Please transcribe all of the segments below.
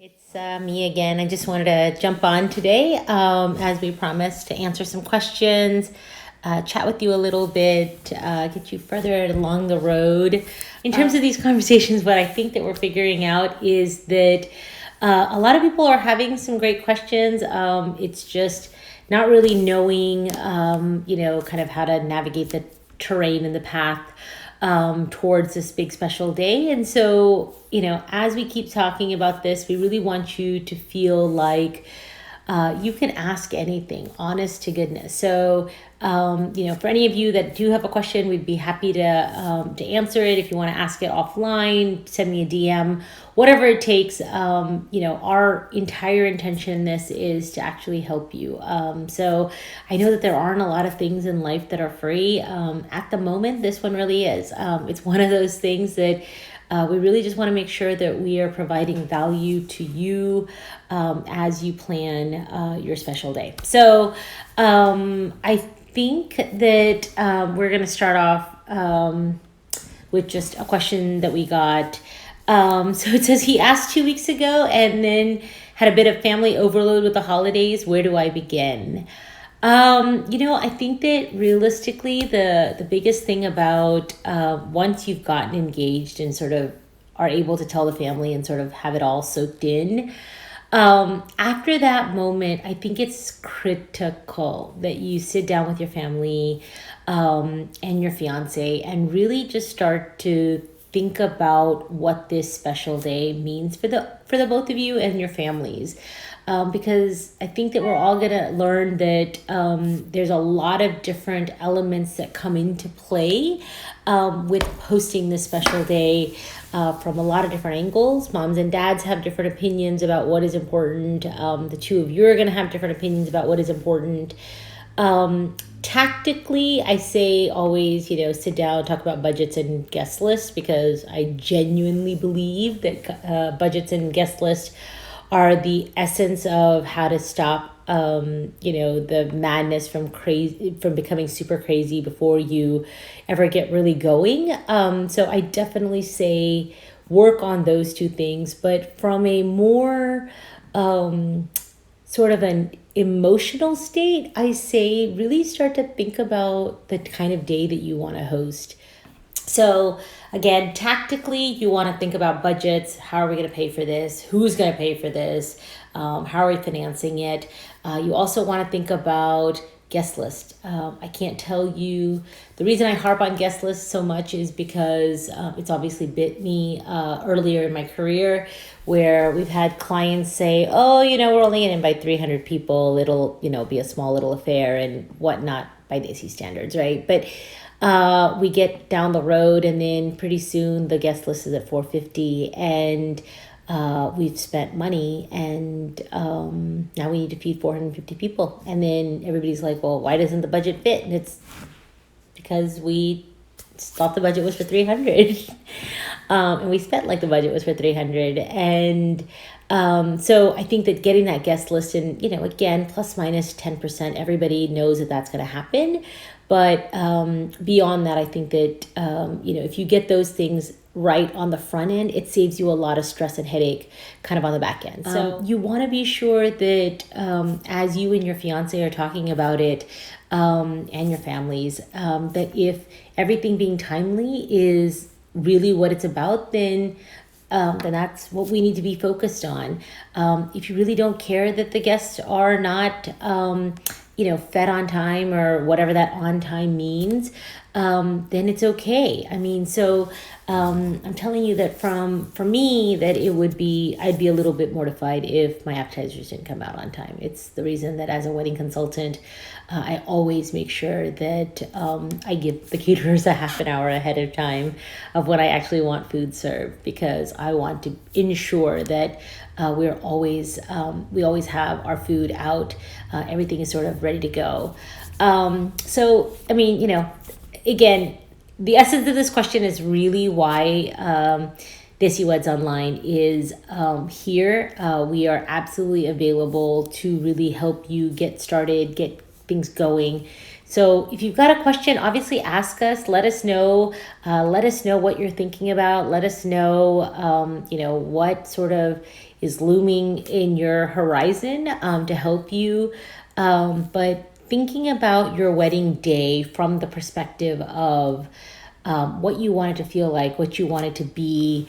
It's me again. I just wanted to jump on today, as we promised, to answer some questions, chat with you a little bit, get you further along the road. In terms of these conversations, what I think that we're figuring out is that a lot of people are having some great questions. It's just not really knowing, kind of how to navigate the terrain and the path towards this big special day. And so, as we keep talking about this, we really want you to feel like you can ask anything, honest to goodness. So, for any of you that do have a question, we'd be happy to answer it. If you want to ask it offline, send me a DM, whatever it takes. Our entire intention in this is to actually help you. So I know that there aren't a lot of things in life that are free. At the moment, this one really is. It's one of those things that we really just want to make sure that we are providing value to you as you plan your special day. So I think that we're going to start off with just a question that we got. So it says, he asked 2 weeks ago and then had a bit of family overload with the holidays. Where do I begin? I think that realistically, the biggest thing about once you've gotten engaged and sort of are able to tell the family and sort of have it all soaked in, after that moment, I think it's critical that you sit down with your family and your fiance and really just start to think about what this special day means for the both of you and your families. Because I think that we're all going to learn that there's a lot of different elements that come into play with hosting this special day from a lot of different angles. Moms and dads have different opinions about what is important. The two of you are going to have different opinions about what is important. Tactically, I say always, sit down, talk about budgets and guest lists, because I genuinely believe that budgets and guest lists are the essence of how to stop, the madness from becoming super crazy before you ever get really going. So I definitely say work on those two things, but from a more sort of an emotional state, I say really start to think about the kind of day that you want to host. So again, tactically, you want to think about budgets. How are we going to pay for this? Who's going to pay for this? How are we financing it? You also want to think about guest list. I can't tell you, the reason I harp on guest lists so much is because it's obviously bit me earlier in my career, where we've had clients say, we're only going to invite 300 people. It'll, be a small little affair and whatnot by Desi standards, right? But we get down the road and then pretty soon the guest list is at 450 and we've spent money and now we need to feed 450 people. And then everybody's like, well, why doesn't the budget fit? And it's because we thought the budget was for 300 and we spent like the budget was for 300. And so I think that getting that guest list and, again, plus minus 10%, everybody knows that that's going to happen. But beyond that, I think that, if you get those things right on the front end, it saves you a lot of stress and headache kind of on the back end. So you want to be sure that as you and your fiance are talking about it and your families, that if everything being timely is really what it's about, then that's what we need to be focused on. If you really don't care that the guests are not fed on time or whatever that on time means, then it's okay. I mean, so I'm telling you that for me, that I'd be a little bit mortified if my appetizers didn't come out on time. It's the reason that as a wedding consultant, I always make sure that I give the caterers a half an hour ahead of time of when I actually want food served, because I want to ensure that we always have our food out. Everything is sort of ready to go. So, I mean, again, the essence of this question is really why DesiWeds Online is here. We are absolutely available to really help you get started, get things going, So if you've got a question, obviously ask us. Let us know. Let us know what you're thinking about. Let us know, what sort of is looming in your horizon to help you. But thinking about your wedding day from the perspective of what you want it to feel like, what you want it to be,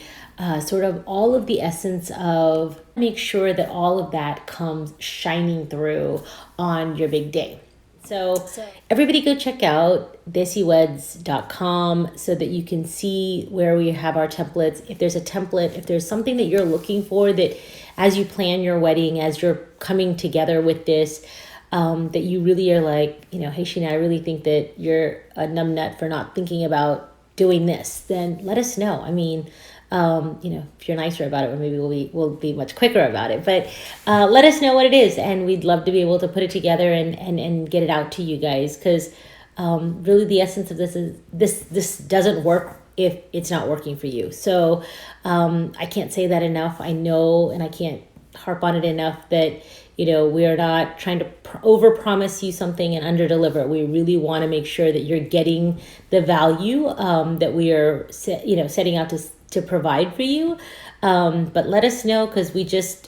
sort of all of the essence of make sure that all of that comes shining through on your big day. So everybody go check out DesiWeds.com so that you can see where we have our templates. If there's a template, if there's something that you're looking for that as you plan your wedding, as you're coming together with this, that you really are like, hey, Sheena, I really think that you're a numbnut for not thinking about doing this, then let us know. I mean, if you're nicer about it, maybe we'll be much quicker about it. But let us know what it is, and we'd love to be able to put it together and get it out to you guys. Because really, the essence of this is this doesn't work if it's not working for you. So I can't say that enough. I know, and I can't harp on it enough that we are not trying to overpromise you something and underdeliver. We really want to make sure that you're getting the value that we are setting out to provide for you. But let us know, because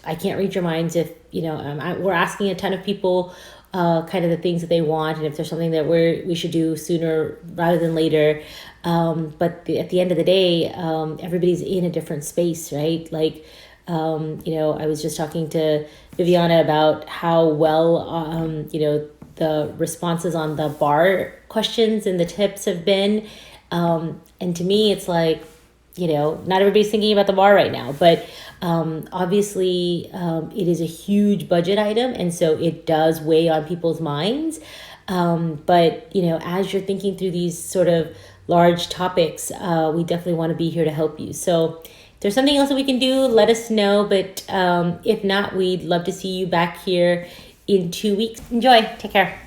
I can't read your minds if we're asking a ton of people kind of the things that they want, and if there's something that we should do sooner rather than later. But at the end of the day, everybody's in a different space, right? Like, I was just talking to Viviana about how well, the responses on the bar questions and the tips have been. And to me, it's like, not everybody's thinking about the bar right now, but obviously it is a huge budget item. And so it does weigh on people's minds. But, as you're thinking through these sort of large topics, we definitely want to be here to help you. So if there's something else that we can do, let us know. But if not, we'd love to see you back here in 2 weeks. Enjoy. Take care.